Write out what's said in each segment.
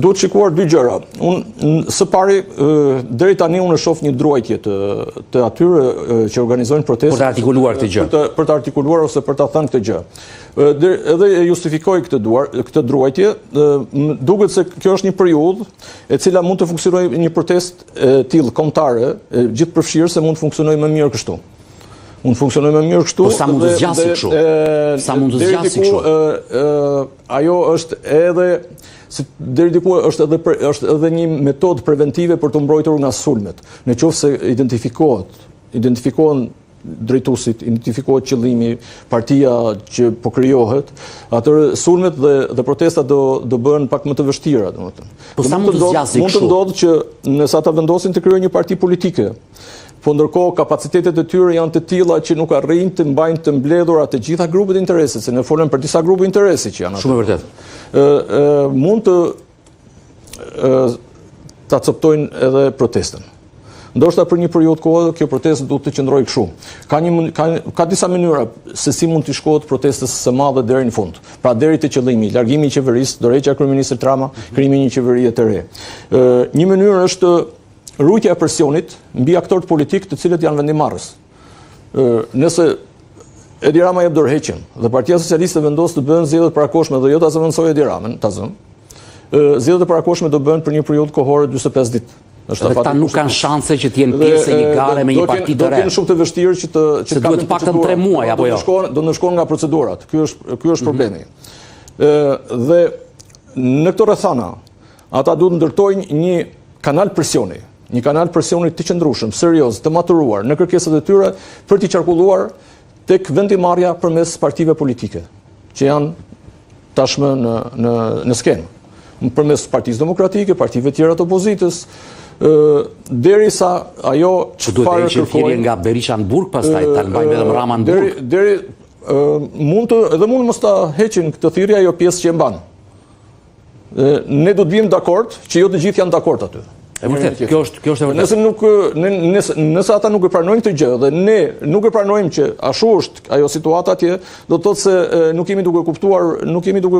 Duhet shikuar dy gjëra. Së pari, deri tani unë shoh një druajtje të atyre që organizojnë protestë për të artikuluar këtë gjë. Për të artikuluar ose për ta thënë këtë gjë. Edhe e justifikoj këtë druajtje, duket se kjo është një periudhë e cila mund të funksionojë një protestë e tillë kombëtare, gjithëpërfshirëse mund të funksionojë më mirë kështu. Unë funksionoj më mirë kështu. Po sa mund të zgjasë kështu? Sa mund të zgjasë kështu? Ajo është edhe deri diku është edhe një metodë preventive për të mbrojtur nga sulmet. Në qoftë se identifikohen drejtuesit, identifikohet qëllimi, partia që po krijohet, atëherë sulmet dhe protestat do bëhen pak më të vështira, domethënë. Po sa mund të zgjasë kështu? Mund të ndodhë që nëse ata vendosin të krijojnë një parti politike, po ndërkohë kapacitetet e tyre janë të tilla që nuk arrijnë të mbajnë të mbledhura të gjitha grupet e interesit, se ne folëm për disa grupe interesi që janë aty. Shumë e vërtet. Mund të ta acceptojnë edhe protestën. Ndoshta për një periudhë kohë kjo protestë duhet të qëndrojë kështu. Ka disa mënyra se si mund të shkohet protestës së madhe deri në fund. Pra deri te qëllimi, largimi i qeverisë, dorëheqja e kryeministit Rama, krijimi i një qeverie të re. Një mënyrë është rrujtja e presionit mbi aktorët politikë të cilët janë vendimarrës. Nëse Edi Rama jep dorëheqjen dhe Partia Socialiste vendos të bëhen zgjedhjet parakoshme dhe jo ta zëvendësojë Edi Ramën, zgjedhjet e parakoshme do bëhen për një periudhë kohore 45 ditë. Dhe këta nuk kanë shanse që të jenë pjesë e një gare me një parti të re. Do të jenë shumë të vështirë që se duhet paktën 3 muaj apo jo. Do ndëshkohen nga procedurat. Ky është problemi. Dhe në këto rrethana ata duhet ndërtojnë një kanal presioni. Një kanal presioni të qëndrueshëm, serioz, të maturuar në kërkesat e tyre për të qarkulluar tek vendimarrja përmes partive politike, që janë tashmë në skenë. Përmes Partisë Demokratike, partive tjera të opozitës, derisa ajo që duhet të heqë thirrje nga Berisha në burg, pastaj ta mbajmë edhe Rama në burg. Mund mos ta heqin këtë thirrje ajo pjesë që e mban. Ne do të vim dakord që jo të gjithë janë dakord aty. E vërtet, kjo është e vërtet. Nëse ata nuk e pranojnë këtë gjë dhe ne nuk e pranojmë që ashtu është ajo situata atje, do të thotë se nuk jemi duke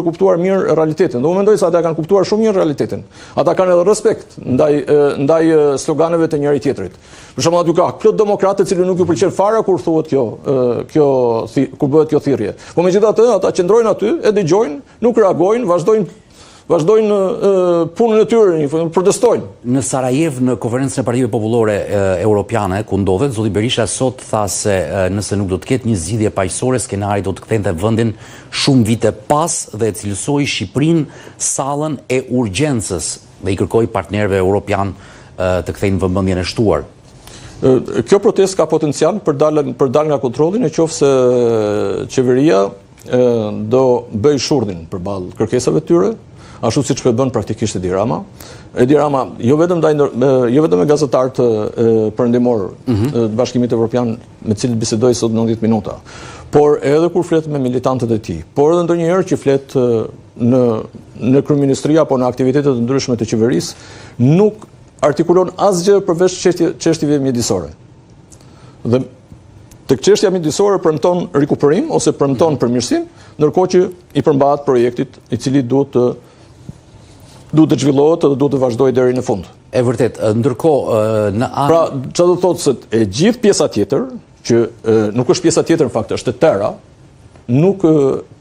kuptuar mirë realitetin. Do unë mendoj se ata kanë kuptuar shumë mirë realitetin. Ata kanë edhe respekt ndaj sloganeve të njëri tjetrit. Për shembull aty ka plot demokratë të cilë nuk ju pëlqen fare kur thuhet kur bëhet kjo thirrje. Po megjithatë ata qëndrojnë aty, e dëgjojnë, nuk reagojnë, vazhdojnë punën e tyre, protestojnë. Në Sarajevo, në konferencën e Partive Popullore Europiane, ku ndodhet, zoti Berisha sot tha se nëse nuk do të ketë një zgjidhje paqësore, skenari do të kthente vendin shumë vite pas dhe e cilësoi Shqipërinë sallën e urgjencës dhe i kërkoi partnerëve europian të kthejnë vëmendjen e shtuar. Kjo protestë ka potencial për dalë nga kontrolli nëse qeveria do bëj shurdhin përballë kërkesave të tyre, ashtu siç po bën praktikisht Edi Rama. Edi Rama jo vetëm me gazetarët perëndimor të Bashkimit Evropian me të cilët bisedoi sot 90 minuta, por edhe kur flet me militantët e tij, por edhe ndonjëherë që flet në kryeministri apo në aktivitete të ndryshme të qeverisë, nuk artikulon asgjë përveç çështjeve mjedisore. Dhe tek çështja mjedisore premton rikuperim ose premton përmirësim, ndërkohë që i përmbahet projektit i cili duhet të zhvillohet dhe duhet të vazhdojë deri në fund. E vërtet, ndërkohë në anë. Pra, çfarë do të thotë se e gjithë pjesa tjetër, që nuk është pjesa tjetër në fakt, është e tëra, nuk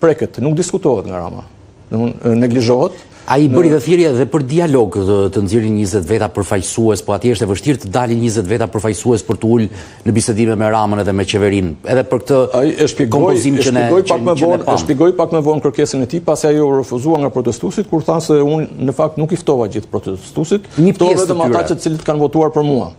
preket, nuk diskutohet nga Rama. Neglizhohet. Ai bëri dhe thirrje edhe për dialog të nxjerrin 20 veta përfaqësues, po atje është e vështirë të dalin 20 veta përfaqësues për të ulë në bisedime me Ramën edhe me qeverinë. Edhe për këtë kompozim që ne e shpjegoi pak më vonë kërkesën e tij, pasi ajo refuzua nga protestuesit kur thanë se unë në fakt nuk i ftova gjithë protestuesit, ftova vetëm ata që të cilët kanë votuar për mua.